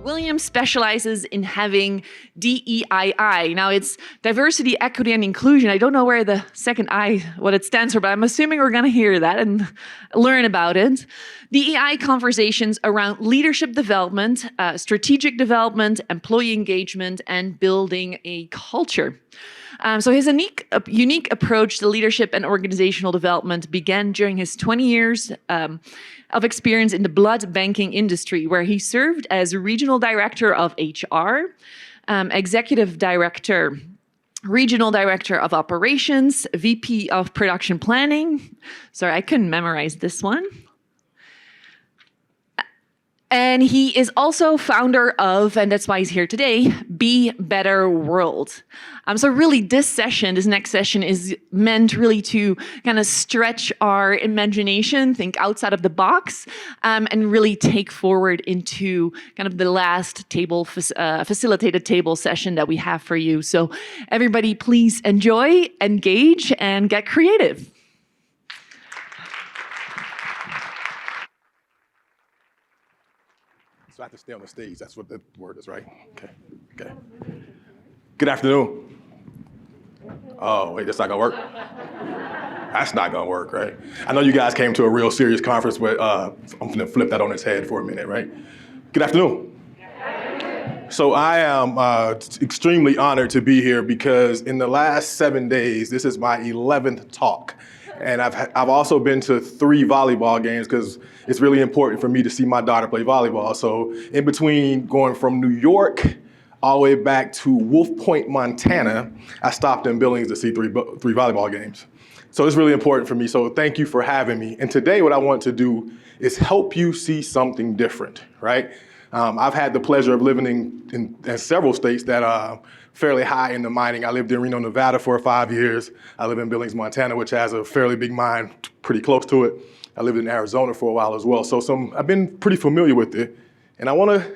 William specializes in having DEII. Now it's diversity, equity, and inclusion. I don't know where the second I, what it stands for, but I'm assuming we're going to hear that and learn about it. DEI conversations around leadership development, strategic development, employee engagement, and building a culture. So his unique approach to leadership and organizational development began during his 20 years of experience in the blood banking industry, where he served as regional director of HR, executive director, regional director of operations, VP of production planning. Sorry, I couldn't memorize this one. And he is also founder of, and that's why he's here today, Be Better World. So really this next session is meant really to kind of stretch our imagination, think outside of the box, and really take forward into kind of the last facilitated table session that we have for you. So everybody please enjoy, engage, and get creative. So I have to stay on the stage. That's what the word is, right? Okay. Good afternoon. Oh, wait, that's not gonna work? That's not gonna work, right? I know you guys came to a real serious conference, but I'm gonna flip that on its head for a minute, right? Good afternoon. So I am extremely honored to be here because in the last 7 days, this is my 11th talk. And I've also been to 3 volleyball games because it's really important for me to see my daughter play volleyball. So in between going from New York all the way back to Wolf Point, Montana, I stopped in Billings to see three volleyball games. So it's really important for me. So thank you for having me. And today what I want to do is help you see something different, right? I've had the pleasure of living in several states that are fairly high in the mining. I lived in Reno, Nevada for 5 years. I live in Billings, Montana, which has a fairly big mine pretty close to it. I lived in Arizona for a while as well. So I've been pretty familiar with it. And I wanna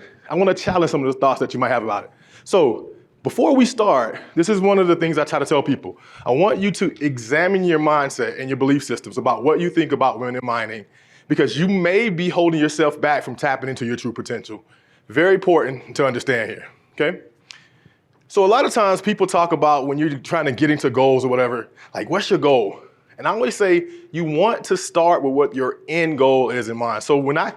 challenge some of the thoughts that you might have about it. So before we start, this is one of the things I try to tell people. I want you to examine your mindset and your belief systems about what you think about women in mining, because you may be holding yourself back from tapping into your true potential. Very important to understand here, okay? So a lot of times people talk about when you're trying to get into goals or whatever, like what's your goal? And I always say you want to start with what your end goal is in mind. So when I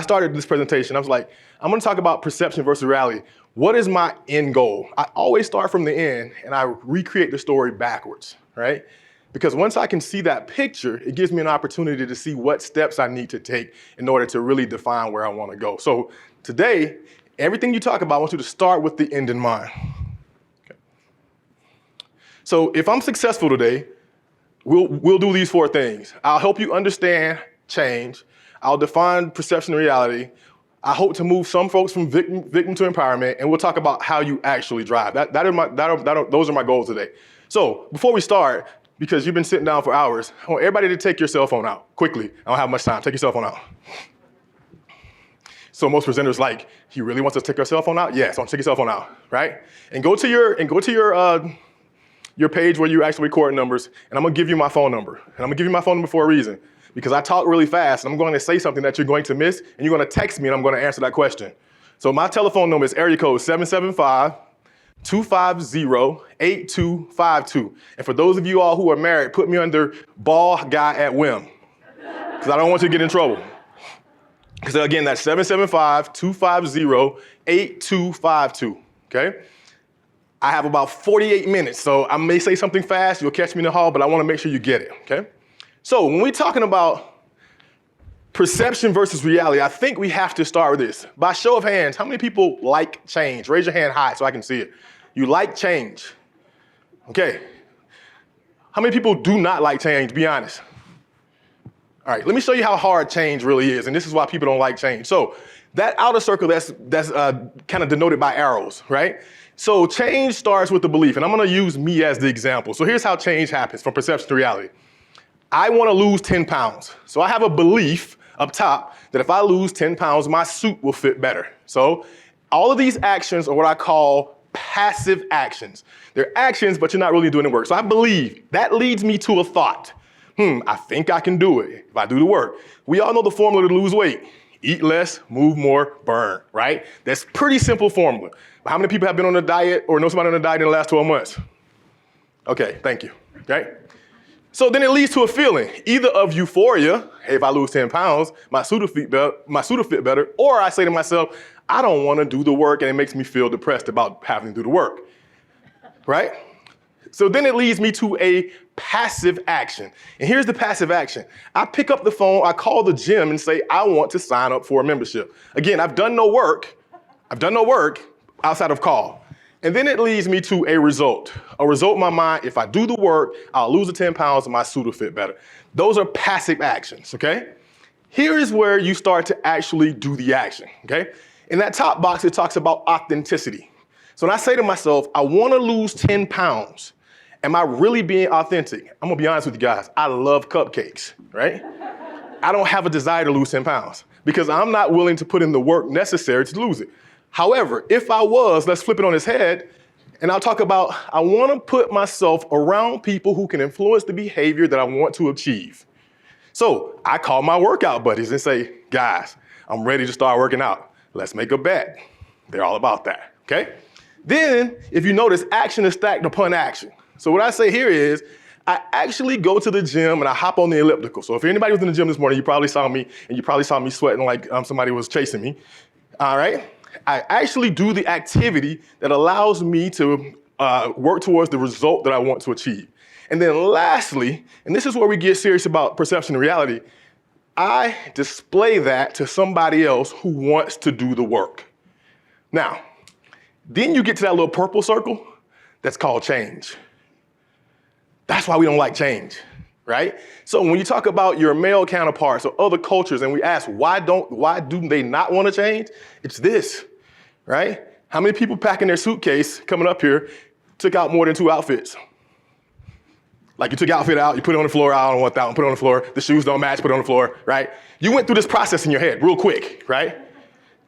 started this presentation, I was like, I'm gonna talk about perception versus reality. What is my end goal? I always start from the end and I recreate the story backwards, right? Because once I can see that picture, it gives me an opportunity to see what steps I need to take in order to really define where I want to go. So today, everything you talk about, I want you to start with the end in mind. Okay. So if I'm successful today, we'll do these 4 things. I'll help you understand change. I'll define perception and reality. I hope to move some folks from victim to empowerment, and we'll talk about how you actually drive. Those are my goals today. So before we start, because you've been sitting down for hours, I want everybody to take your cell phone out quickly. I don't have much time. Take your cell phone out. So most presenters like, he really wants us to take our cell phone out? Yes, I want to take your cell phone out, right? And go to your page where you actually record numbers, and I'm gonna give you my phone number. And I'm gonna give you my phone number for a reason, because I talk really fast, and I'm going to say something that you're going to miss, and you're gonna text me, and I'm gonna answer that question. So my telephone number is area code 775-250-8252. And for those of you all who are married, put me under ball guy at whim, because I don't want you to get in trouble. Because again, that's 775-250-8252, okay? I have about 48 minutes, so I may say something fast, you'll catch me in the hall, but I wanna make sure you get it, okay? So when we're talking about perception versus reality, I think we have to start with this. By show of hands, how many people like change? Raise your hand high so I can see it. You like change. Okay. How many people do not like change? Be honest. All right, let me show you how hard change really is, and this is why people don't like change. So that outer circle, that's kind of denoted by arrows, right? So change starts with the belief, and I'm gonna use me as the example. So here's how change happens from perception to reality. I wanna lose 10 pounds. So I have a belief up top that if I lose 10 pounds, my suit will fit better. So all of these actions are what I call passive actions. They're actions, but you're not really doing the work. So I believe that leads me to a thought. I think I can do it if I do the work. We all know the formula to lose weight. Eat less, move more, burn, right? That's pretty simple formula. But how many people have been on a diet or know somebody on a diet in the last 12 months? Okay, thank you, right? So then it leads to a feeling, either of euphoria, hey, if I lose 10 pounds, my suit will fit better, or I say to myself, I don't want to do the work, and it makes me feel depressed about having to do the work, right? So then it leads me to a passive action. And here's the passive action. I pick up the phone, I call the gym and say, I want to sign up for a membership. Again, I've done no work outside of call. And then it leads me to a result. A result in my mind, if I do the work, I'll lose the 10 pounds and my suit will fit better. Those are passive actions, okay? Here is where you start to actually do the action, okay? In that top box, it talks about authenticity. So when I say to myself, I want to lose 10 pounds, am I really being authentic? I'm gonna be honest with you guys, I love cupcakes, right? I don't have a desire to lose 10 pounds because I'm not willing to put in the work necessary to lose it. However, if I was, let's flip it on its head, and I'll talk about, I want to put myself around people who can influence the behavior that I want to achieve. So I call my workout buddies and say, guys, I'm ready to start working out. Let's make a bet. They're all about that, okay? Then, if you notice, action is stacked upon action. So what I say here is, I actually go to the gym and I hop on the elliptical. So if anybody was in the gym this morning, you probably saw me, and you probably saw me sweating like somebody was chasing me, all right? I actually do the activity that allows me to work towards the result that I want to achieve. And then lastly, and this is where we get serious about perception and reality, I display that to somebody else who wants to do the work. Now, then you get to that little purple circle that's called change. That's why we don't like change, right? So when you talk about your male counterparts or other cultures and we ask why do they not want to change? It's this, right? How many people packing their suitcase coming up here took out more than 2 outfits? Like you took outfit out, you put it on the floor, I don't want that one, put it on the floor, the shoes don't match, put it on the floor, right? You went through this process in your head real quick, right?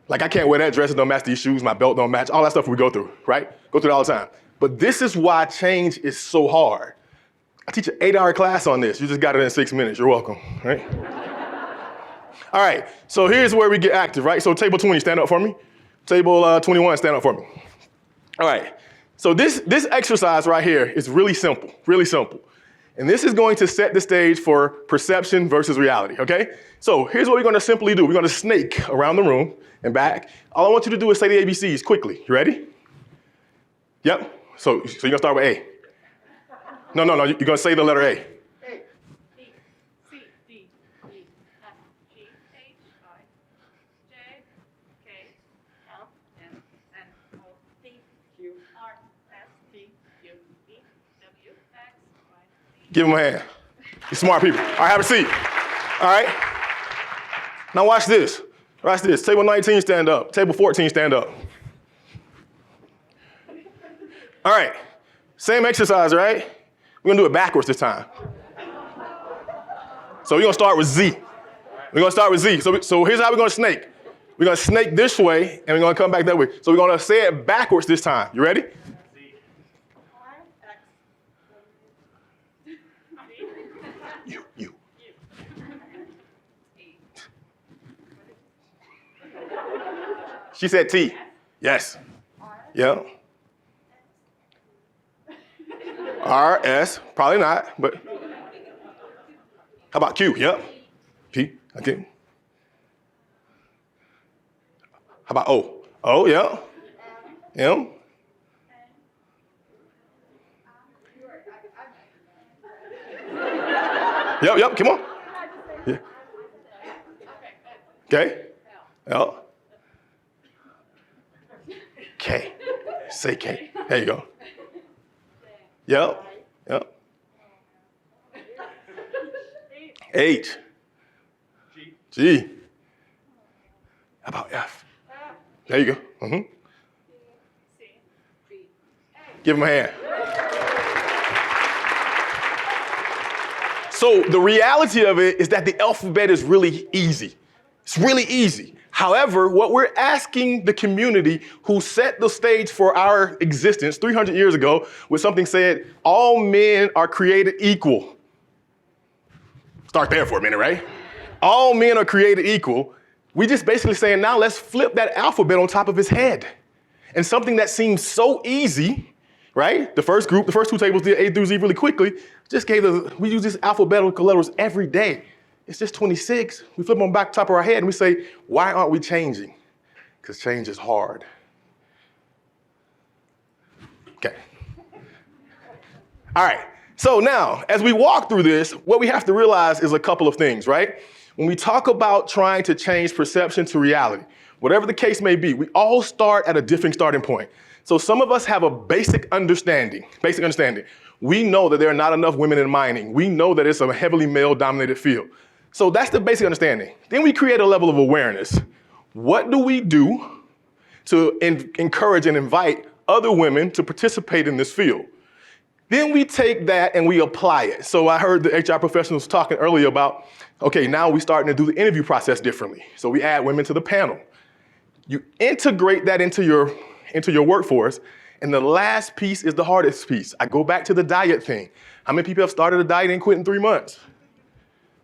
Like I can't wear that dress, it don't match these shoes, my belt don't match, all that stuff we go through, right? Go through it all the time. But this is why change is so hard. I teach an 8-hour class on this. You just got it in 6 minutes. You're welcome, right? All right, so here's where we get active, right? So table 20, stand up for me. Table 21, stand up for me. All right, so this exercise right here is really simple, really simple. And this is going to set the stage for perception versus reality, okay? So here's what we're gonna simply do. We're gonna snake around the room and back. All I want you to do is say the ABCs quickly. You ready? Yep, so you're gonna start with A. No, you're gonna say the letter A. A, B, C, D, E, F, G, H, I, J, K, L, M, N, O, P, Q, R, S, T, U, V, W, X, Y, Z. Give them a hand. You smart people. All right, have a seat. All right. Now watch this. Watch this. Table 19, stand up. Table 14, stand up. All right. Same exercise, right? We're gonna do it backwards this time. So we're gonna start with Z. We're gonna start with Z. So here's how we're gonna snake. We're gonna snake this way, and we're gonna come back that way. So we're gonna say it backwards this time. You ready? Z. R, X. You. U. E. She said T. Yes. Yeah. R, S, probably not, but how about Q? Yep. P, okay. How about O? O, yeah. M. Yep, come on. Yeah. Okay. L. K. Say K. There you go. Yep. H. G. How about F? There you go. Mm-hmm. Give him a hand. So the reality of it is that the alphabet is really easy. It's really easy. However, what we're asking the community who set the stage for our existence 300 years ago was something said, all men are created equal. Start there for a minute, right? All men are created equal. We just basically saying, now let's flip that alphabet on top of his head. And something that seems so easy, right? The first two tables did A through Z really quickly. We use these alphabetical letters every day. It's just 26. We flip them back top of our head and we say, why aren't we changing? Because change is hard. Okay. All right. So now, as we walk through this, what we have to realize is a couple of things, right? When we talk about trying to change perception to reality, whatever the case may be, we all start at a different starting point. So some of us have a basic understanding. We know that there are not enough women in mining. We know that it's a heavily male-dominated field. So that's the basic understanding. Then we create a level of awareness. What do we do to encourage and invite other women to participate in this field? Then we take that and we apply it. So I heard the HR professionals talking earlier about, okay, now we're starting to do the interview process differently. So we add women to the panel. You integrate that into your workforce, and the last piece is the hardest piece. I go back to the diet thing. How many people have started a diet and quit in 3 months?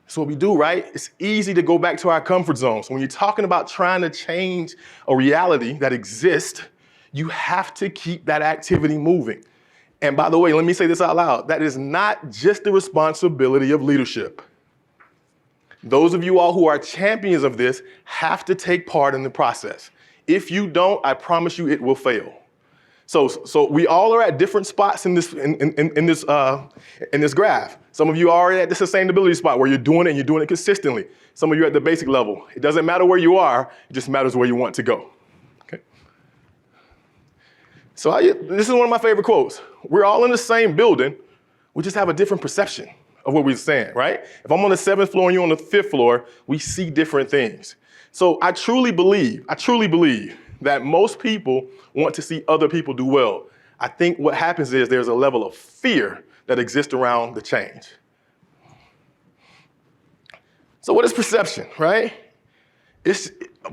That's what we do, right? It's easy to go back to our comfort zone. So when you're talking about trying to change a reality that exists, you have to keep that activity moving. And by the way, let me say this out loud. That is not just the responsibility of leadership. Those of you all who are champions of this have to take part in the process. If you don't, I promise you it will fail. So we all are at different spots in this graph. Some of you are at the sustainability spot where you're doing it and you're doing it consistently. Some of you are at the basic level. It doesn't matter where you are, it just matters where you want to go. Okay? So this is one of my favorite quotes. We're all in the same building, we just have a different perception of what we're saying, right? If I'm on the 7th floor and you're on the 5th floor, we see different things. So I truly believe that most people want to see other people do well. I think what happens is there's a level of fear that exists around the change. So what is perception, right?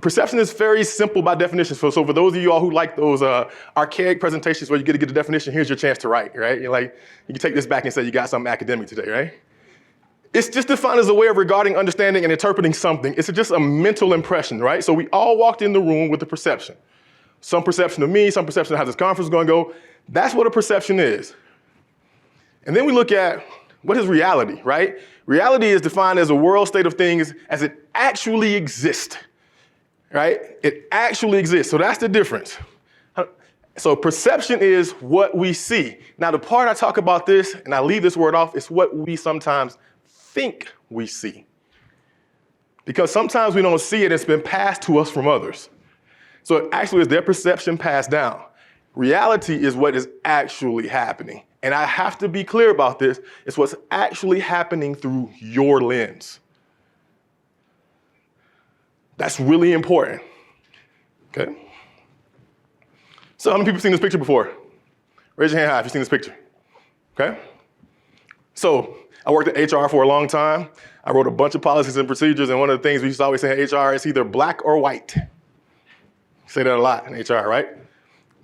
Perception is very simple by definition. So for those of you all who like those archaic presentations where you get to get the definition, here's your chance to write, right? You can take this back and say you got something academic today, right? It's just defined as a way of regarding, understanding, and interpreting something. It's just a mental impression, right? So we all walked in the room with a perception. Some perception of me, some perception of how this conference is going to go. That's what a perception is. And then we look at what is reality, right? Reality is defined as a world state of things as it actually exists, right? It actually exists. So that's the difference. So perception is what we see. Now, the part I talk about this, and I leave this word off, is what we sometimes think we see. Because sometimes we don't see it, it's been passed to us from others. So it actually is their perception passed down. Reality is what is actually happening. And I have to be clear about this. It's what's actually happening through your lens. That's really important. Okay? So how many people have seen this picture before? Raise your hand high if you've seen this picture. Okay? So I worked at HR for a long time. I wrote a bunch of policies and procedures, and one of the things we used to always say in HR is either black or white. Say that a lot in HR, right?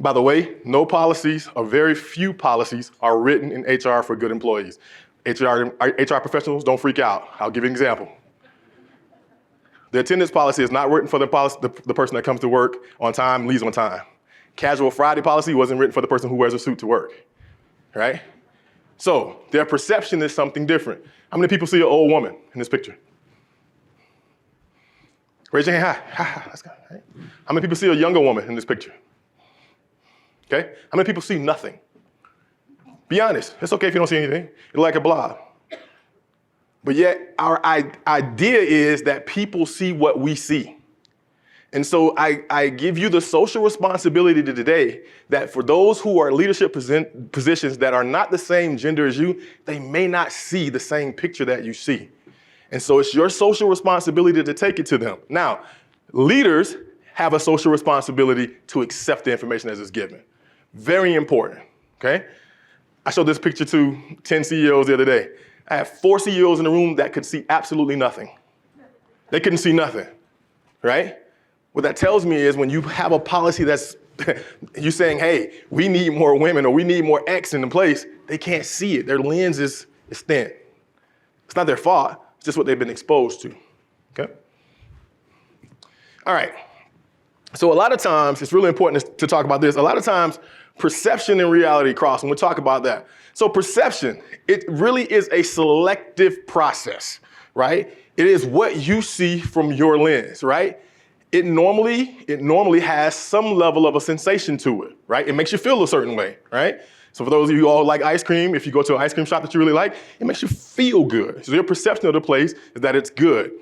By the way, no policies or very few policies are written in HR for good employees. HR professionals, don't freak out. I'll give you an example. The attendance policy is not written for the person that comes to work on time, leaves on time. Casual Friday policy wasn't written for the person who wears a suit to work, right? So their perception is something different. How many people see an old woman in this picture? Raise your hand high. That's good, right? How many people see a younger woman in this picture? Okay? How many people see nothing? Be honest. It's okay if you don't see anything. You're like a blob. But yet our idea is that people see what we see. And so I give you the social responsibility today that for those who are leadership positions that are not the same gender as you, they may not see the same picture that you see. And so it's your social responsibility to take it to them. Now, leaders have a social responsibility to accept the information as it's given. Very important, okay? I showed this picture to 10 CEOs the other day. I had 4 CEOs in the room that could see absolutely nothing. They couldn't see nothing, right? What that tells me is when you have a policy that's, you're saying, hey, we need more women or we need more X in the place, they can't see it. Their lens is thin. It's not their fault. It's just what they've been exposed to, okay? All right. So a lot of times, it's really important to talk about this. A lot of times, perception and reality cross, and we'll talk about that. So perception, it really is a selective process, right? It is what you see from your lens, right? It normally has some level of a sensation to it, right? It makes you feel a certain way, right? So for those of you who all like ice cream, if you go to an ice cream shop that you really like, it makes you feel good. So your perception of the place is that it's good.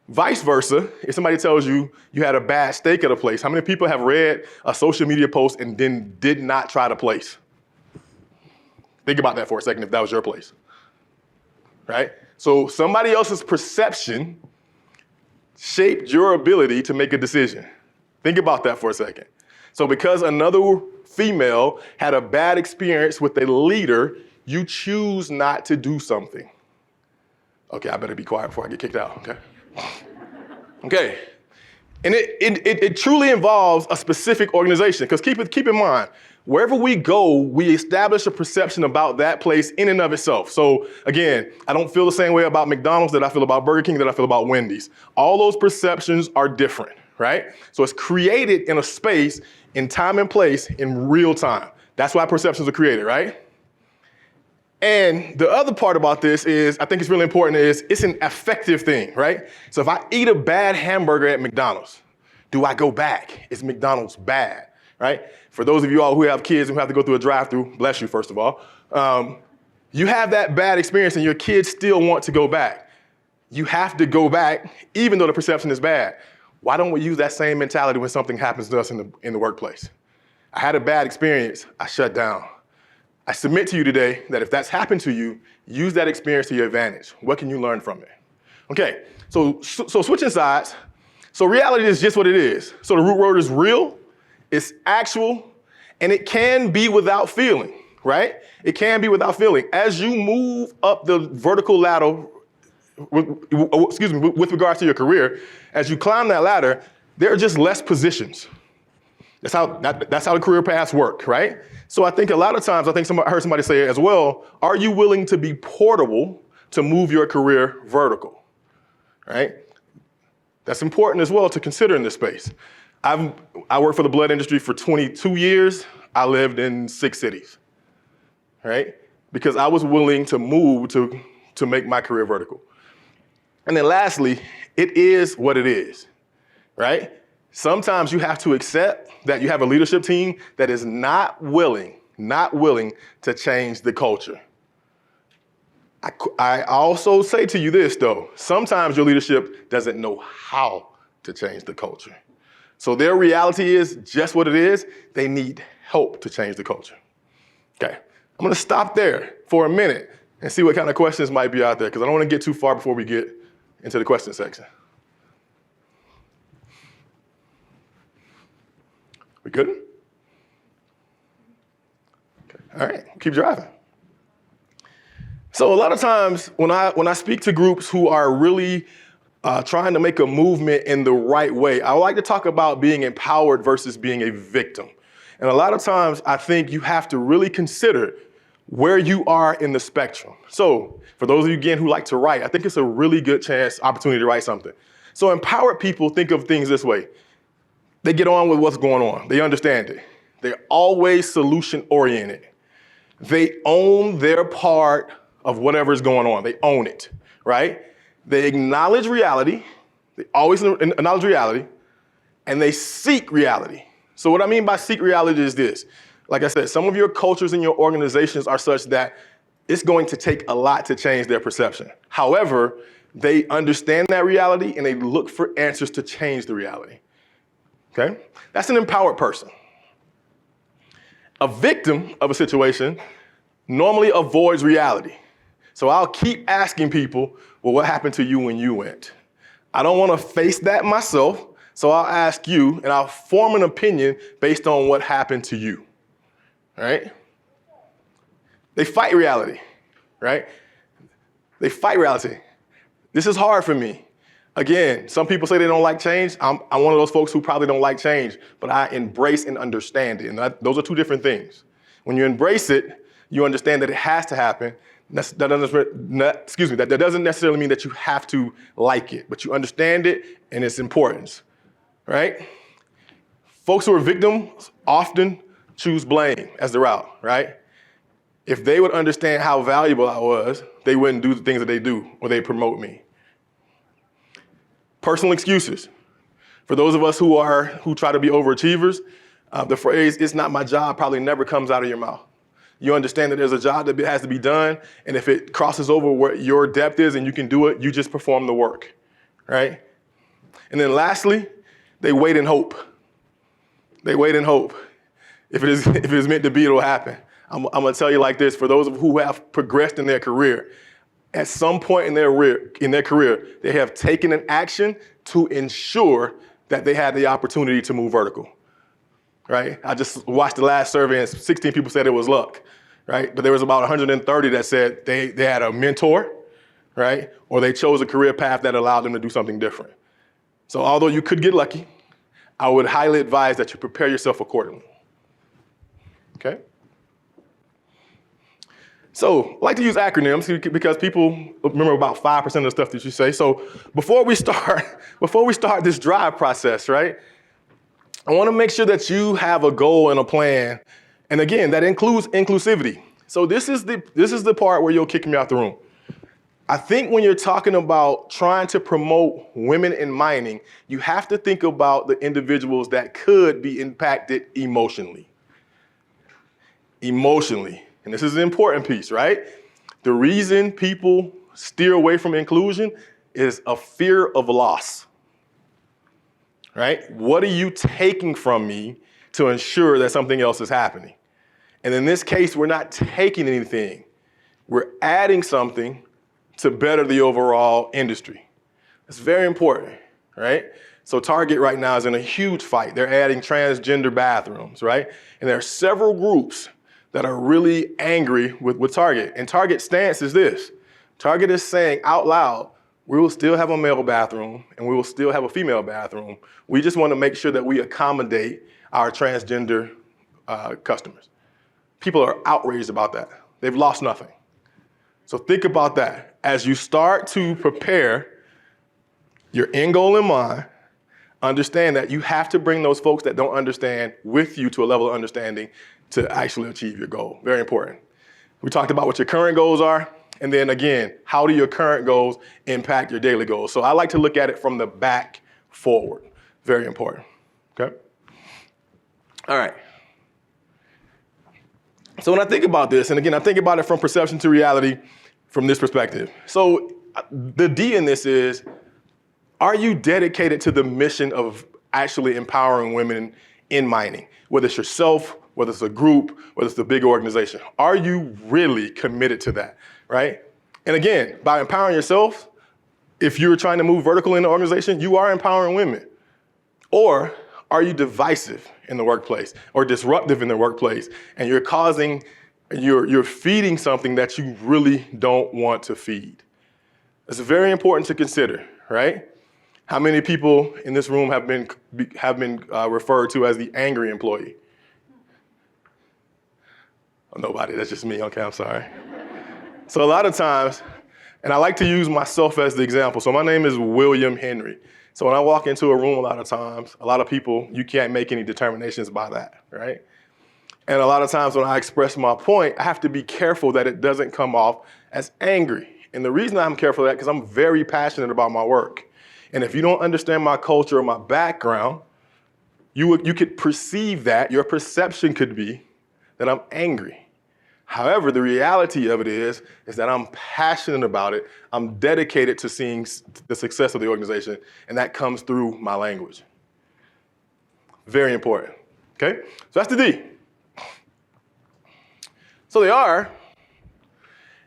Vice versa, if somebody tells you you had a bad steak at a place, how many people have read a social media post and then did not try the place? Think about that for a second if that was your place, right? So somebody else's perception shaped your ability to make a decision. Think about that for a second. So because another female had a bad experience with a leader, you choose not to do something. Okay, I better be quiet before I get kicked out, okay? Okay, and it truly involves a specific organization, because keep in mind, wherever we go, we establish a perception about that place in and of itself. So again, I don't feel the same way about McDonald's that I feel about Burger King, that I feel about Wendy's. All those perceptions are different, right? So it's created in a space, in time and place, in real time. That's why perceptions are created, right? And the other part about this is, I think it's really important, is it's an affective thing, right? So if I eat a bad hamburger at McDonald's, do I go back? Is McDonald's bad, right? For those of you all who have kids and who have to go through a drive-through, bless you, first of all, you have that bad experience and your kids still want to go back. You have to go back even though the perception is bad. Why don't we use that same mentality when something happens to us in the workplace? I had a bad experience, I shut down. I submit to you today that if that's happened to you, use that experience to your advantage. What can you learn from it? Okay, so switching sides. So reality is just what it is. So the root word is real, it's actual, and it can be without feeling, right? It can be without feeling. As you move up the vertical ladder, with regards to your career, as you climb that ladder, there are just less positions. That's how the career paths work, right? So I think a lot of times, I heard somebody say it as well, are you willing to be portable to move your career vertical, right? That's important as well to consider in this space. I worked for the blood industry for 22 years. I lived in 6 cities, right? Because I was willing to move to make my career vertical. And then lastly, it is what it is, right? Sometimes you have to accept that you have a leadership team that is not willing to change the culture. I also say to you this, though. Sometimes your leadership doesn't know how to change the culture. So their reality is just what it is. They need help to change the culture. Okay, I'm going to stop there for a minute and see what kind of questions might be out there, because I don't want to get too far before we get into the question section. We good? Okay. All right, keep driving. So a lot of times when I speak to groups who are really trying to make a movement in the right way, I like to talk about being empowered versus being a victim. And a lot of times I think you have to really consider where you are in the spectrum. So for those of you, again, who like to write, I think it's a really good opportunity to write something. So empowered people think of things this way. They get on with what's going on. They understand it. They're always solution-oriented. They own their part of whatever is going on. They own it, right? They acknowledge reality. They always acknowledge reality, and they seek reality. So what I mean by seek reality is this. Like I said, some of your cultures and your organizations are such that it's going to take a lot to change their perception. However, they understand that reality, and they look for answers to change the reality. Okay? That's an empowered person. A victim of a situation normally avoids reality. So I'll keep asking people, well, what happened to you when you went? I don't want to face that myself, so I'll ask you, and I'll form an opinion based on what happened to you. All right? They fight reality, right? They fight reality. This is hard for me. Again, some people say they don't like change. I'm one of those folks who probably don't like change, but I embrace and understand it. And those are two different things. When you embrace it, you understand that it has to happen. That doesn't necessarily mean that you have to like it, but you understand it and its importance. right? Folks who are victims often choose blame as the route, right? If they would understand how valuable I was, they wouldn't do the things that they do or they promote me. Personal excuses. For those of us who try to be overachievers, the phrase, "it's not my job," probably never comes out of your mouth. You understand that there's a job that has to be done, and if it crosses over what your depth is and you can do it, you just perform the work, right? And then lastly, they wait and hope. They wait and hope. If it is meant to be, it'll happen. I'm gonna tell you like this: for those who have progressed in their career, at some point in their career, they have taken an action to ensure that they had the opportunity to move vertical, right? I just watched the last survey and 16 people said it was luck, right? But there was about 130 that said they had a mentor, right? Or they chose a career path that allowed them to do something different. So although you could get lucky, I would highly advise that you prepare yourself accordingly, okay? So I like to use acronyms because people remember about 5% of the stuff that you say. So before we start this drive process, right, I want to make sure that you have a goal and a plan. And again, that includes inclusivity. So this is the part where you'll kick me out the room. I think when you're talking about trying to promote women in mining, you have to think about the individuals that could be impacted emotionally. Emotionally. And this is an important piece, right? The reason people steer away from inclusion is a fear of loss, right? What are you taking from me to ensure that something else is happening? And in this case, we're not taking anything. We're adding something to better the overall industry. It's very important, right? So Target right now is in a huge fight. They're adding transgender bathrooms, right? And there are several groups that are really angry with Target. And Target's stance is this. Target is saying out loud, we will still have a male bathroom and we will still have a female bathroom. We just want to make sure that we accommodate our transgender customers. People are outraged about that. They've lost nothing. So think about that. As you start to prepare your end goal in mind, understand that you have to bring those folks that don't understand with you to a level of understanding to actually achieve your goal. Very important. We talked about what your current goals are, and then again, how do your current goals impact your daily goals? So I like to look at it from the back forward. Very important, okay? All right. So when I think about this, and again, I think about it from perception to reality from this perspective. So the D in this is, are you dedicated to the mission of actually empowering women in mining? Whether it's yourself, whether it's a group, whether it's a big organization. Are you really committed to that, right? And again, by empowering yourself, if you're trying to move vertical in the organization, you are empowering women. Or are you divisive in the workplace or disruptive in the workplace and you're feeding something that you really don't want to feed? It's very important to consider, right? How many people in this room have been referred to as the angry employee? Oh, nobody, that's just me. Okay, I'm sorry. So a lot of times, and I like to use myself as the example. So my name is William Henry. So when I walk into a room a lot of times, a lot of people, you can't make any determinations by that, right? And a lot of times when I express my point, I have to be careful that it doesn't come off as angry. And the reason I'm careful of that, because I'm very passionate about my work. And if you don't understand my culture or my background, you could perceive that, your perception could be that I'm angry. However, the reality of it is that I'm passionate about it. I'm dedicated to seeing the success of the organization, and that comes through my language. Very important, okay? So that's the D. So the R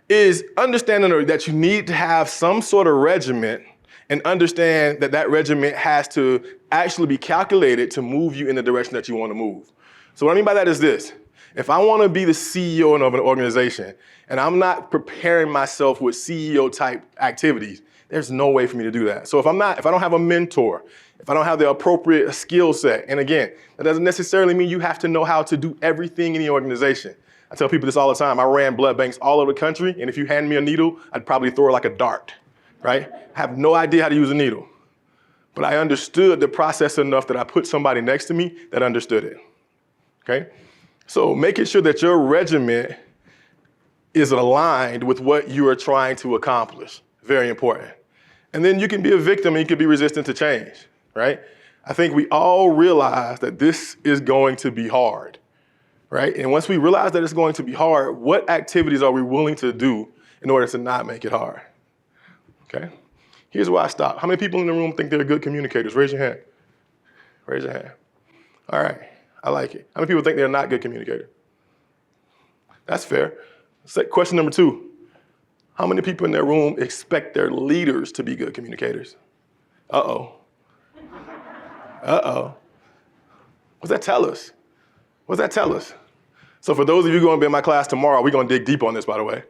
is understanding that you need to have some sort of regiment and understand that that regiment has to actually be calculated to move you in the direction that you want to move. So what I mean by that is this. If I want to be the CEO of an organization and I'm not preparing myself with CEO type activities, there's no way for me to do that. So if I don't have a mentor, if I don't have the appropriate skill set, and again, that doesn't necessarily mean you have to know how to do everything in the organization. I tell people this all the time. I ran blood banks all over the country, and if you hand me a needle, I'd probably throw it like a dart, right? I have no idea how to use a needle. but I understood the process enough that I put somebody next to me that understood it, okay? So making sure that your regimen is aligned with what you are trying to accomplish, very important. And then you can be a victim and you can be resistant to change, right? I think we all realize that this is going to be hard, right? And once we realize that it's going to be hard, what activities are we willing to do in order to not make it hard, okay? Here's where I stop. How many people in the room think they're good communicators? Raise your hand. Raise your hand. All right, I like it. How many people think they're not good communicators? That's fair. Question number 2. How many people in their room expect their leaders to be good communicators? Uh-oh. Uh-oh. What's that tell us? What's that tell us? So for those of you going to be in my class tomorrow, we're going to dig deep on this, by the way.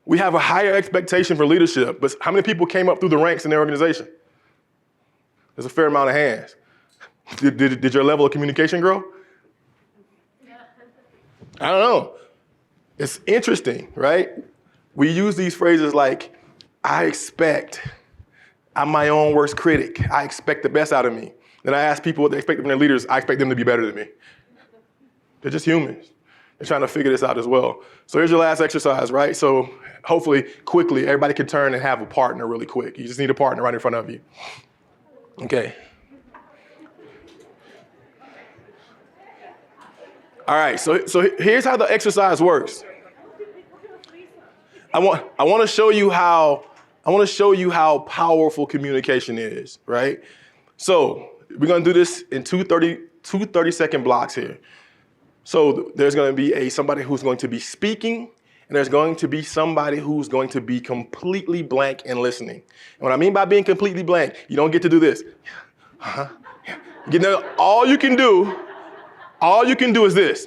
We have a higher expectation for leadership, but how many people came up through the ranks in their organization? There's a fair amount of hands. Did your level of communication grow? I don't know. It's interesting, right? We use these phrases like, I expect, I'm my own worst critic. I expect the best out of me. Then I ask people what they expect from their leaders. I expect them to be better than me. They're just humans. They're trying to figure this out as well. So here's your last exercise, right? So hopefully, quickly, everybody can turn and have a partner really quick. You just need a partner right in front of you. Okay. All right, so here's how the exercise works. I want to show you how powerful communication is, right? So we're going to do this in two 30-second blocks here. So there's going to be somebody who's going to be speaking, and there's going to be somebody who's going to be completely blank and listening. And what I mean by being completely blank, you don't get to do this. All you can do is this.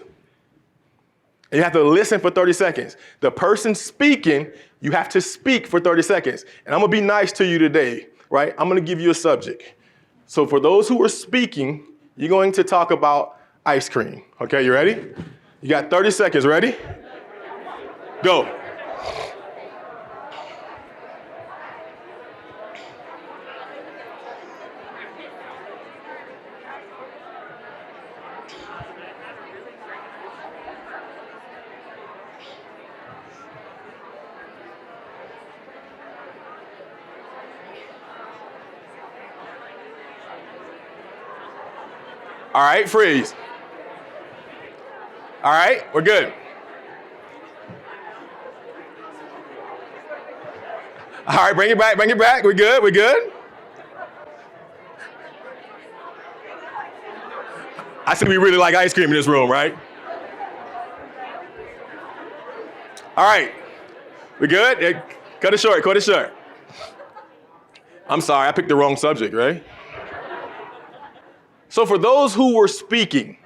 And you have to listen for 30 seconds. The person speaking, you have to speak for 30 seconds. And I'm going to be nice to you today, right? I'm going to give you a subject. So for those who are speaking, you're going to talk about ice cream. Okay, you ready? You got 30 seconds. Ready? Go. All right, freeze. All right, we're good. All right, bring it back. We're good. I see we really like ice cream in this room, right? All right, we good? Cut it short. I'm sorry, I picked the wrong subject, right? So for those who were speaking,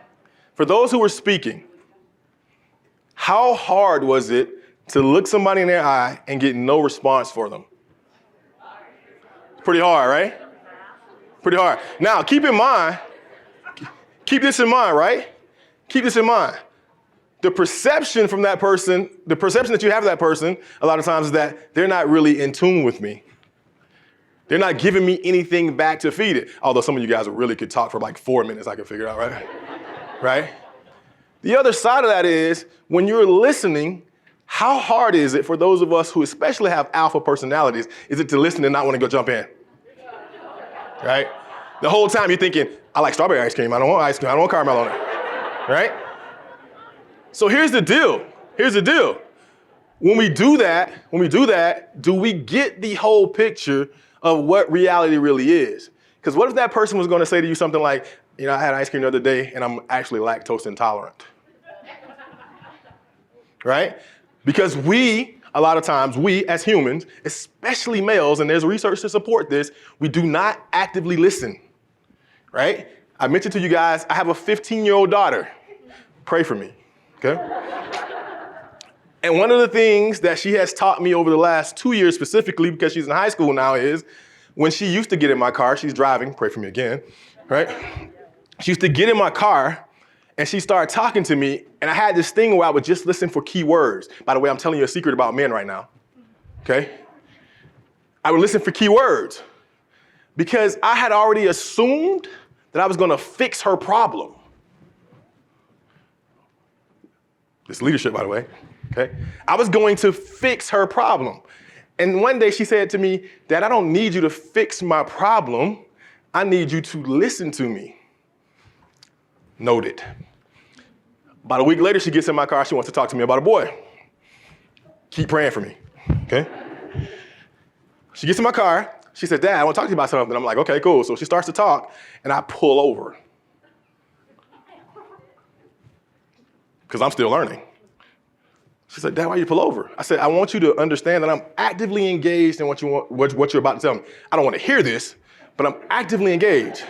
how hard was it to look somebody in their eye and get no response for them? Pretty hard, right? Pretty hard. Now, keep this in mind, right? Keep this in mind. The perception from that person, the perception that you have of that person, a lot of times is that they're not really in tune with me. They're not giving me anything back to feed it. Although some of you guys really could talk for like 4 minutes, I can figure it out, right? Right? The other side of that is when you're listening, how hard is it for those of us who especially have alpha personalities, is it to listen and not want to go jump in? Right? The whole time you're thinking, I like strawberry ice cream. I don't want ice cream. I don't want caramel on it. Right? So here's the deal. When we do that, do we get the whole picture of what reality really is? Because what if that person was going to say to you something like, I had ice cream the other day and I'm actually lactose intolerant. Right? Because a lot of times, we as humans, especially males, and there's research to support this, we do not actively listen. Right? I mentioned to you guys, I have a 15-year-old daughter. Pray for me, okay? And one of the things that she has taught me over the last 2 years specifically, because she's in high school now, is when she used to get in my car, she's driving, pray for me again, right? She used to get in my car and she started talking to me, and I had this thing where I would just listen for key words. By the way, I'm telling you a secret about men right now, okay? I would listen for key words because I had already assumed that I was going to fix her problem. This leadership, by the way, okay? I was going to fix her problem. And one day she said to me, Dad, I don't need you to fix my problem. I need you to listen to me. Noted. About a week later, she gets in my car. She wants to talk to me about a boy. Keep praying for me, okay? She gets in my car. She says, Dad, I want to talk to you about something. I'm like, okay, cool. So she starts to talk, and I pull over because I'm still learning. She said, Dad, why you pull over? I said, I want you to understand that I'm actively engaged in what you're about to tell me. I don't want to hear this, but I'm actively engaged.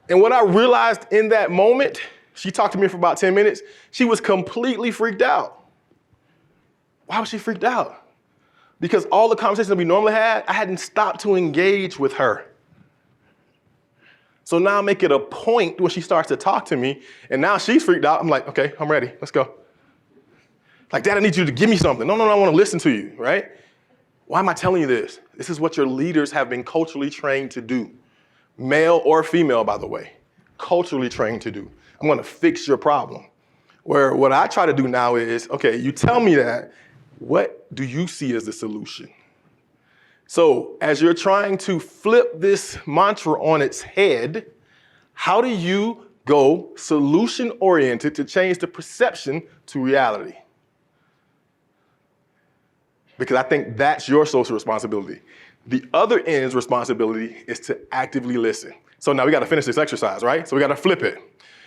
And what I realized in that moment, she talked to me for about 10 minutes. She was completely freaked out. Why was she freaked out? Because all the conversations that we normally had, I hadn't stopped to engage with her. So now I make it a point when she starts to talk to me, and now she's freaked out. I'm like, okay, I'm ready. Let's go. Like, Dad, I need you to give me something. No, I want to listen to you, right? Why am I telling you this? This is what your leaders have been culturally trained to do. Male or female, by the way, culturally trained to do. I'm going to fix your problem. Where what I try to do now is, okay, you tell me that, what do you see as the solution? So as you're trying to flip this mantra on its head, how do you go solution-oriented to change the perception to reality? Because I think that's your social responsibility. The other end's responsibility is to actively listen. So now we got to finish this exercise, right? So we got to flip it.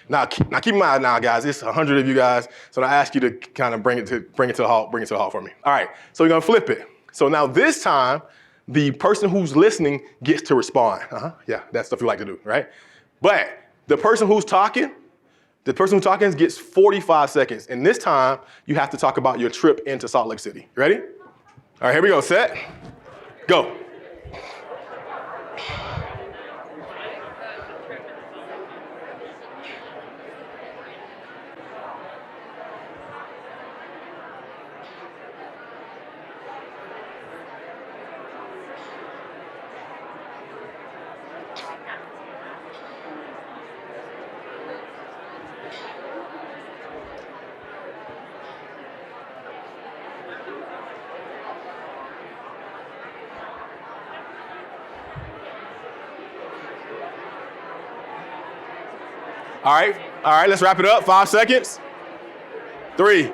Now keep in mind now, guys, it's 100 of you guys, so I ask you to kind of bring it to a halt for me. All right, so we're gonna flip it. So now this time, the person who's listening gets to respond. Yeah, that's stuff you like to do, right? But the person who's talking gets 45 seconds. And this time, you have to talk about your trip into Salt Lake City. Ready? All right, here we go. Set, go. All right, let's wrap it up. 5 seconds. 3,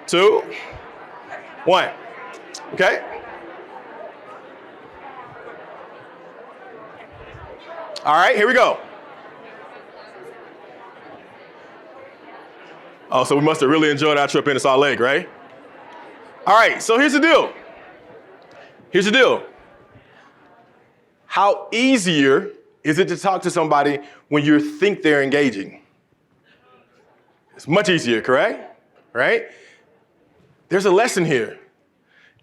2, 1. Okay? All right, here we go. Oh, so we must have really enjoyed our trip into Salt Lake, right? All right, so here's the deal. How easier is it to talk to somebody when you think they're engaging? It's much easier, correct? Right? There's a lesson here.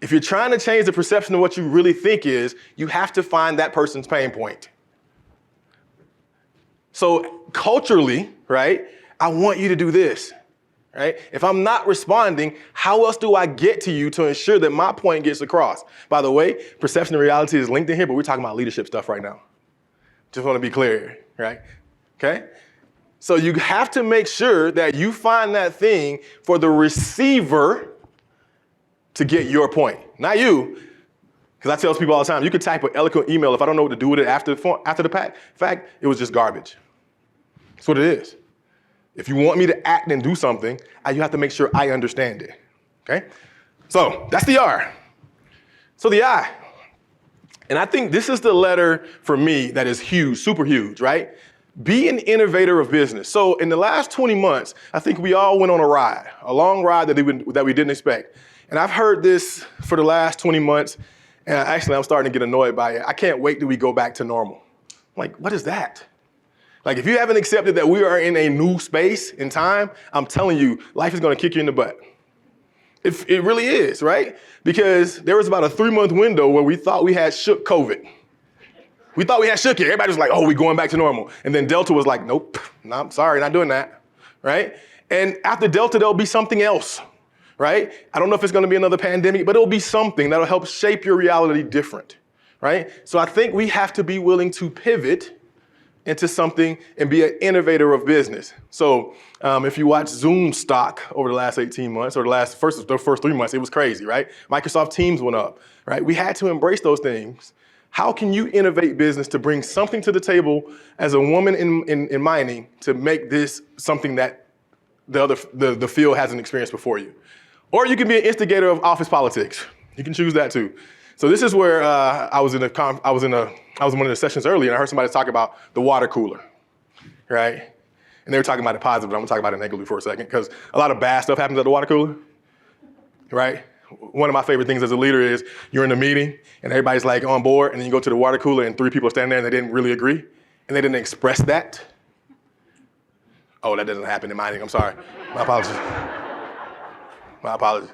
If you're trying to change the perception of what you really think is, you have to find that person's pain point. So culturally, right, I want you to do this, right? If I'm not responding, how else do I get to you to ensure that my point gets across? By the way, perception and reality is linked in here, but we're talking about leadership stuff right now. Just want to be clear, right? Okay? So you have to make sure that you find that thing for the receiver to get your point, not you. Because I tell people all the time, you could type an eloquent email. If I don't know what to do with it after the fact, it was just garbage. That's what it is. If you want me to act and do something, you have to make sure I understand it, okay? So that's the R. So the I. And I think this is the letter for me that is huge, super huge, right? Be an innovator of business. So in the last 20 months, I think we all went on a long ride that we didn't expect. And I've heard this for the last 20 months, and actually I'm starting to get annoyed by it. I can't wait till we go back to normal. I'm like, what is that? Like, if you haven't accepted that we are in a new space in time, I'm telling you, life is gonna kick you in the butt. It really is, right? Because there was about a 3-month window where we thought we had shook COVID. We thought we had shook it. Everybody was like, oh, we're going back to normal. And then Delta was like, nope, no, I'm sorry, not doing that, right? And after Delta, there'll be something else, right? I don't know if it's gonna be another pandemic, but it'll be something that'll help shape your reality different, right? So I think we have to be willing to pivot into something and be an innovator of business. So if you watch Zoom stock over the last 18 months or the first 3 months, it was crazy, right? Microsoft Teams went up, right? We had to embrace those things. How can you innovate business to bring something to the table as a woman in mining to make this something that the field hasn't experienced before you? Or you can be an instigator of office politics. You can choose that too. So this is where I was in one of the sessions earlier, and I heard somebody talk about the water cooler, right? And they were talking about it positive, but I'm gonna talk about it negatively for a second, because a lot of bad stuff happens at the water cooler, right? One of my favorite things as a leader is you're in a meeting and everybody's like on board, and then you go to the water cooler and 3 people are standing there and they didn't really agree, and they didn't express that. Oh, that doesn't happen in mining. I'm sorry. My apologies. My apologies.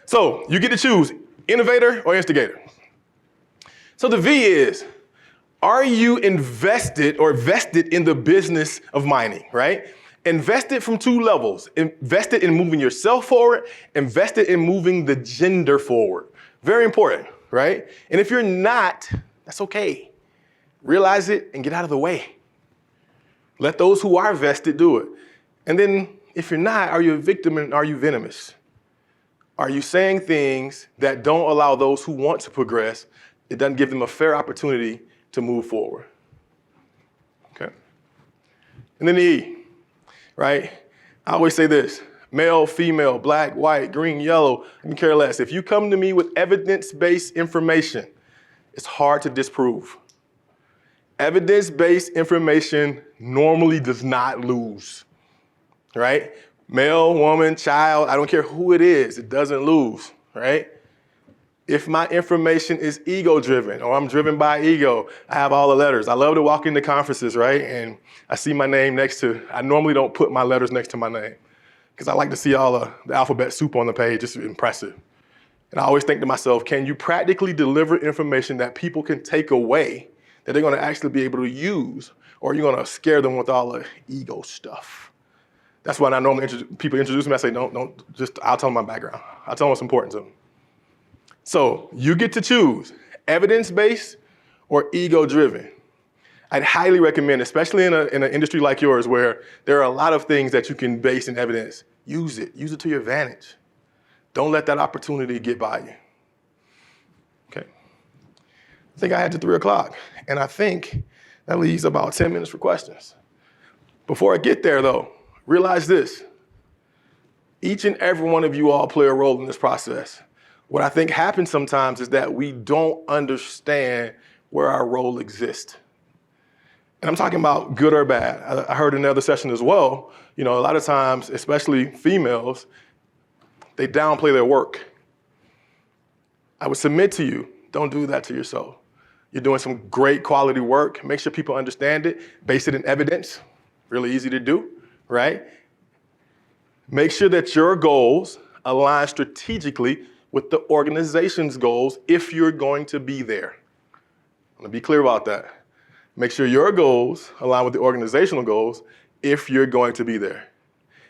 So you get to choose innovator or instigator. So the V is, are you invested or vested in the business of mining, right? Invested from 2 levels. Invested in moving yourself forward, invested in moving the gender forward. Very important, right? And if you're not, that's okay. Realize it and get out of the way. Let those who are vested do it. And then if you're not, are you a victim and are you venomous? Are you saying things that don't allow those who want to progress? It doesn't give them a fair opportunity to move forward. Okay. And then the E, right? I always say this: male, female, black, white, green, yellow, I can care less. If you come to me with evidence-based information, it's hard to disprove. Evidence-based information normally does not lose, right? Male, woman, child, I don't care who it is, it doesn't lose, right? If my information is ego-driven or I'm driven by ego, I have all the letters. I love to walk into conferences, right? And I see my name I normally don't put my letters next to my name because I like to see all the alphabet soup on the page. It's impressive. And I always think to myself, can you practically deliver information that people can take away that they're going to actually be able to use, or are you going to scare them with all the ego stuff? That's why I normally people introduce me. I say, I'll tell them my background. I'll tell them what's important to them. So you get to choose evidence-based or ego-driven. I'd highly recommend, especially in an industry like yours where there are a lot of things that you can base in evidence, use it to your advantage. Don't let that opportunity get by you. Okay. I think I had to 3 o'clock, and I think that leaves about 10 minutes for questions. Before I get there though, realize this: each and every one of you all play a role in this process. What I think happens sometimes is that we don't understand where our role exists. And I'm talking about good or bad. I heard in another session as well, a lot of times, especially females, they downplay their work. I would submit to you, don't do that to yourself. You're doing some great quality work. Make sure people understand it. Base it in evidence. Really easy to do, right? Make sure that your goals align strategically with the organization's goals if you're going to be there. I'm gonna be clear about that. Make sure your goals align with the organizational goals if you're going to be there.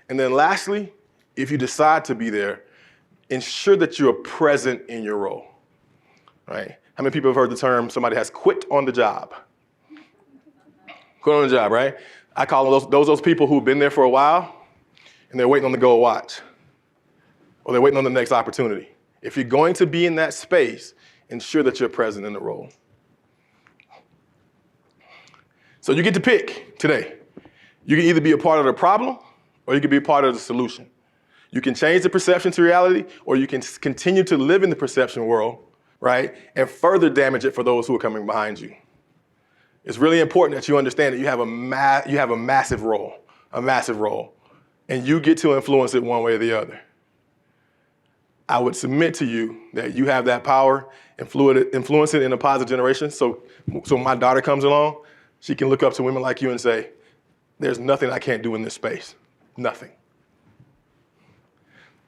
And then lastly, if you decide to be there, ensure that you are present in your role, right? How many people have heard the term somebody has quit on the job? Quit on the job, right? I call them those people who've been there for a while and they're waiting on the gold watch, or they're waiting on the next opportunity. If you're going to be in that space, ensure that you're present in the role. So you get to pick today. You can either be a part of the problem or you can be a part of the solution. You can change the perception to reality, or you can continue to live in the perception world, right, and further damage it for those who are coming behind you. It's really important that you understand that you have a massive role, and you get to influence it one way or the other. I would submit to you that you have that power, influence it in a positive generation. So when my daughter comes along, she can look up to women like you and say, there's nothing I can't do in this space. Nothing.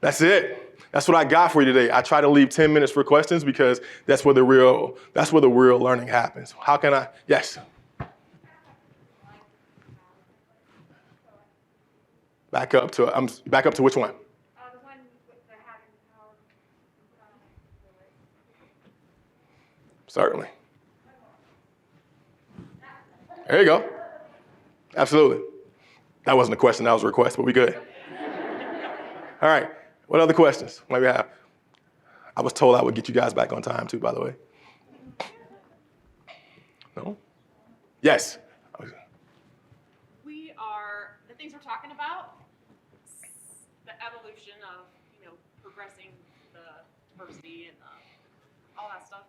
That's it. That's what I got for you today. I try to leave 10 minutes for questions because that's where the real learning happens. How can I? Yes. Back up to which one? The one with the having power. Certainly. There you go. Absolutely. That wasn't a question, that was a request, but we good. All right, what other questions might we have? I was told I would get you guys back on time too, by the way. No? Yes. The things we're talking about, the evolution of, progressing the diversity and all that stuff,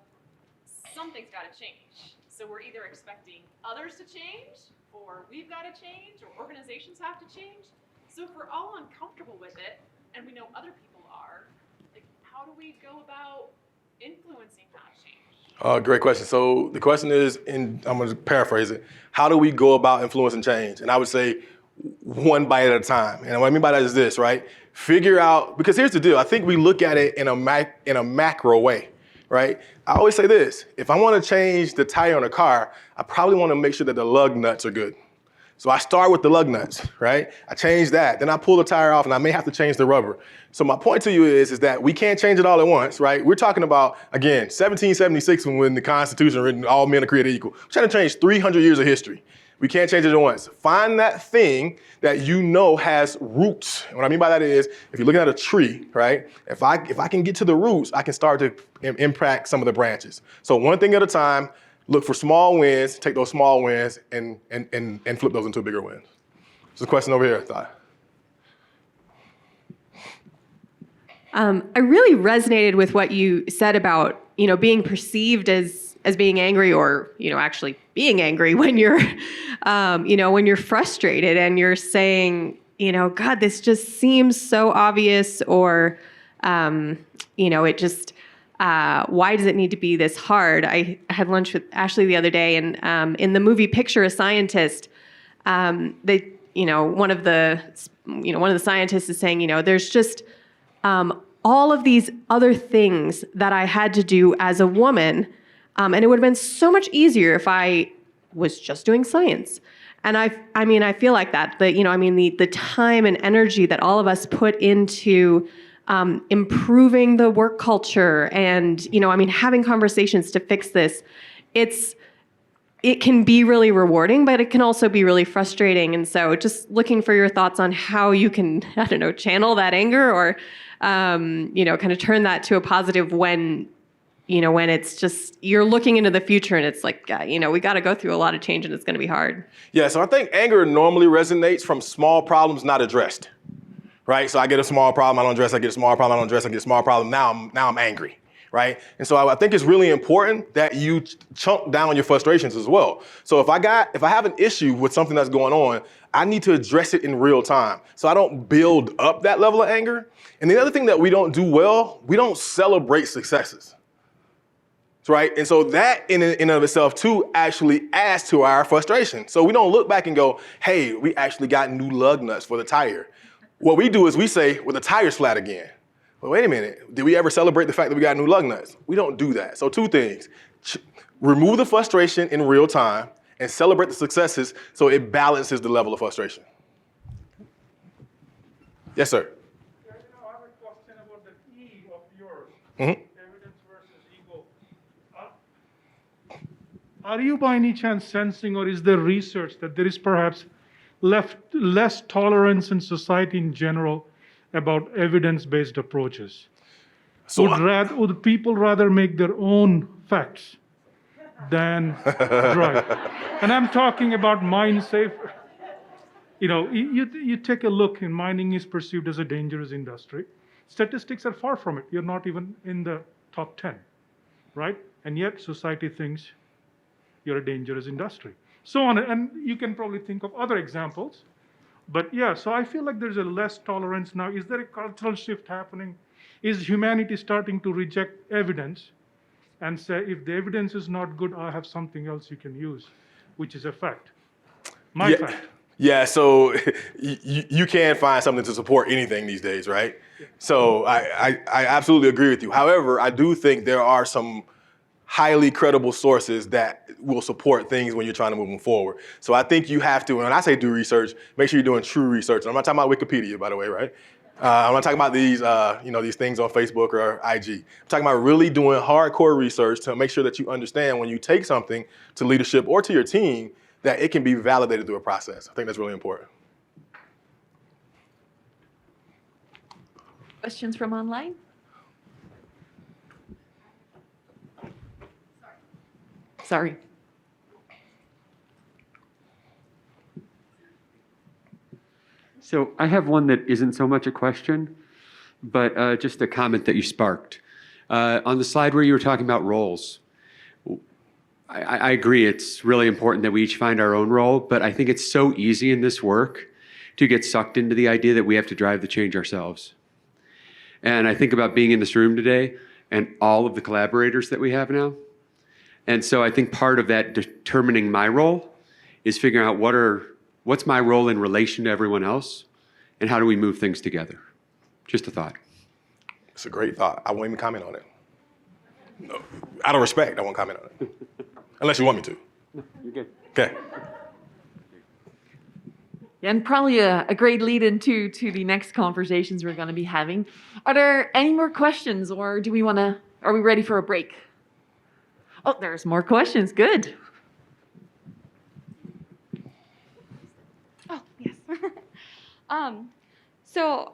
something's got to change. So we're either expecting others to change, or we've got to change, or organizations have to change. So if we're all uncomfortable with it, and we know other people are, like, how do we go about influencing that change? Great question. So the question is, I'm going to paraphrase it, how do we go about influencing change? And I would say one bite at a time. And what I mean by that is this, right? Figure out, because here's the deal. I think we look at it in a macro way, right? I always say this, if I want to change the tire on a car, I probably want to make sure that the lug nuts are good. So I start with the lug nuts, right? I change that, then I pull the tire off and I may have to change the rubber. So my point to you is that we can't change it all at once, right? We're talking about, again, 1776 when the Constitution written, all men are created equal. We're trying to change 300 years of history. We can't change it at once. Find that thing that you know has roots. And what I mean by that is, if you're looking at a tree, right? If I can get to the roots, I can start to impact some of the branches. So one thing at a time, look for small wins, take those small wins and flip those into bigger wins. There's a question over here, I thought. I really resonated with what you said about, being perceived as being angry, or, actually being angry when you're, when you're frustrated and you're saying, God, this just seems so obvious, or, it just, why does it need to be this hard? I had lunch with Ashley the other day, and in the movie Picture a Scientist, one of the scientists is saying, there's just all of these other things that I had to do as a woman, and it would have been so much easier if I was just doing science. And I feel like that, the time and energy that all of us put into improving the work culture and, having conversations to fix this, it can be really rewarding, but it can also be really frustrating. And so just looking for your thoughts on how you can, channel that anger, or, kind of turn that to a positive when it's just, you're looking into the future and it's like, we got to go through a lot of change and it's going to be hard. Yeah, so I think anger normally resonates from small problems not addressed, right? So I get a small problem, I don't address, I get a small problem, I don't address, I get a small problem, now I'm angry, right? And so I think it's really important that you chunk down your frustrations as well. So if I have an issue with something that's going on, I need to address it in real time so I don't build up that level of anger. And the other thing that we don't do well, we don't celebrate successes. Right? And so that in and of itself too actually adds to our frustration. So we don't look back and go, hey, we actually got new lug nuts for the tire. What we do is we say, well, the tire's flat again. Well, wait a minute. Did we ever celebrate the fact that we got new lug nuts? We don't do that. So two things. Remove the frustration in real time and celebrate the successes so it balances the level of frustration. Yes, sir. I have a question about the E of yours. Mm-hmm. Are you by any chance sensing, or is there research that there is perhaps less tolerance in society in general about evidence-based approaches? So would people rather make their own facts than drive? And I'm talking about mine safe. You take a look, and mining is perceived as a dangerous industry. Statistics are far from it. You're not even in the top 10, right? And yet society thinks you're a dangerous industry. So on, and you can probably think of other examples. But yeah, so I feel like there's a less tolerance now. Is there a cultural shift happening? Is humanity starting to reject evidence and say, if the evidence is not good, I have something else you can use, which is a fact. My fact. Yeah, so you can find something to support anything these days, right? Yeah. So I absolutely agree with you. However, I do think there are some highly credible sources that will support things when you're trying to move them forward. So I think you have to, and when I say do research, make sure you're doing true research. And I'm not talking about Wikipedia, by the way, right? I'm not talking about these, these things on Facebook or IG. I'm talking about really doing hardcore research to make sure that you understand when you take something to leadership or to your team, that it can be validated through a process. I think that's really important. Questions from online? Sorry. So I have one that isn't so much a question, but just a comment that you sparked. On the slide where you were talking about roles, I agree it's really important that we each find our own role, but I think it's so easy in this work to get sucked into the idea that we have to drive the change ourselves. And I think about being in this room today and all of the collaborators that we have now. And so I think part of that determining my role is figuring out what's my role in relation to everyone else and how do we move things together? Just a thought. It's a great thought. I won't even comment on it. No, out of respect, I won't comment on it. Unless you want me to. You're good. Okay. Yeah, and probably a great lead into the next conversations we're going to be having. Are there any more questions, or are we ready for a break? Oh, there's more questions. Good. Oh, yes. So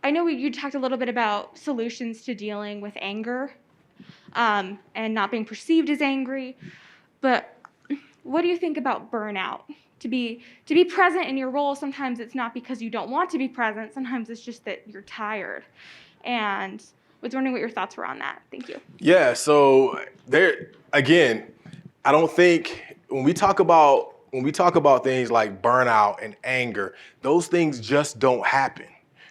I know you talked a little bit about solutions to dealing with anger and not being perceived as angry, but what do you think about burnout? To be present in your role, sometimes it's not because you don't want to be present, sometimes it's just that you're tired. And I was wondering what your thoughts were on that. Thank you. Yeah, so there again, I don't think when we talk about things like burnout and anger, those things just don't happen.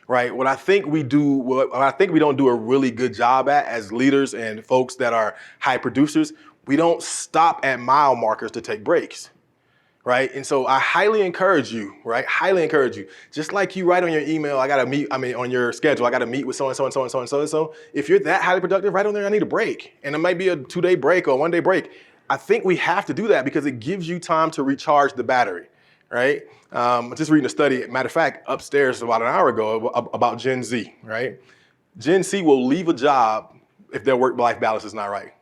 Right? What I think we don't do a really good job at as leaders and folks that are high producers, we don't stop at mile markers to take breaks. Right? And so I highly encourage you, right? Highly encourage you. Just like you write on your email, on your schedule, I got to meet with so-and-so and so-and-so and so-and-so. If you're that highly productive, write on there, I need a break. And it might be a 2-day break or a 1-day break. I think we have to do that because it gives you time to recharge the battery, right? Just reading a study, matter of fact, upstairs about an hour ago about Gen Z, right? Gen Z will leave a job if their work-life balance is not right.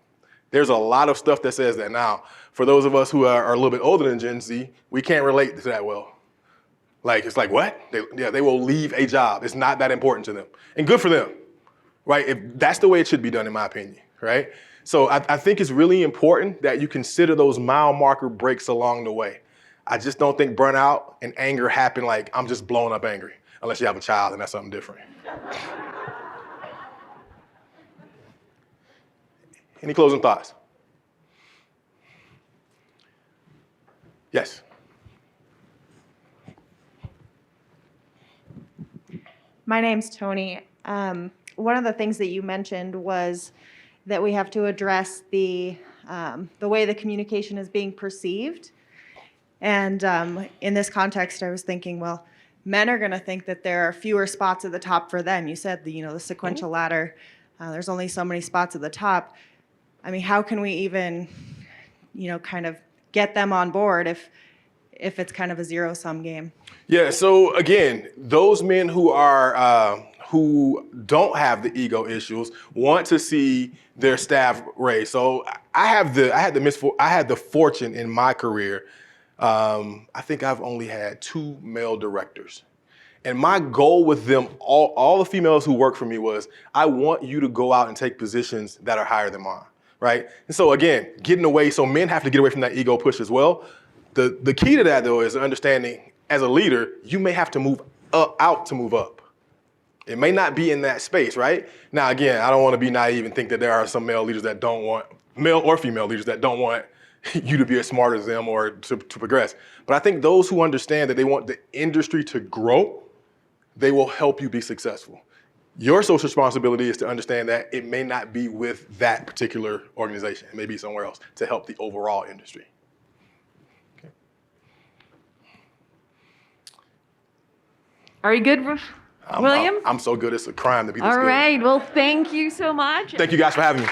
There's a lot of stuff that says that. Now, for those of us who are a little bit older than Gen Z, we can't relate to that well. It's like, what? They will leave a job. It's not that important to them. And good for them, right? If that's the way it should be done, in my opinion, right? So I think it's really important that you consider those mile marker breaks along the way. I just don't think burnout and anger happen like I'm just blowing up angry, unless you have a child and that's something different. Any closing thoughts? Yes. My name's Tony. One of the things that you mentioned was that we have to address the way the communication is being perceived. And in this context, I was thinking, well, men are going to think that there are fewer spots at the top for them. You said the sequential ladder. There's only so many spots at the top. I mean, how can we even, kind of get them on board if it's kind of a zero-sum game? Yeah. So again, those men who don't have the ego issues want to see their staff raised. So I had the fortune in my career. I think I've only had 2 male directors. And my goal with them, all the females who work for me, was I want you to go out and take positions that are higher than mine, right? And so again, so men have to get away from that ego push as well. The key to that, though, is understanding as a leader, you may have to move out to move up. It may not be in that space, right? Now, again, I don't want to be naive and think that there are some male or female leaders that don't want you to be as smart as them or to progress. But I think those who understand that they want the industry to grow, they will help you be successful. Your social responsibility is to understand that it may not be with that particular organization. It may be somewhere else to help the overall industry. Okay. Are you good, William? I'm so good, it's a crime to be this good. All right. Well, thank you so much. Thank you guys for having me.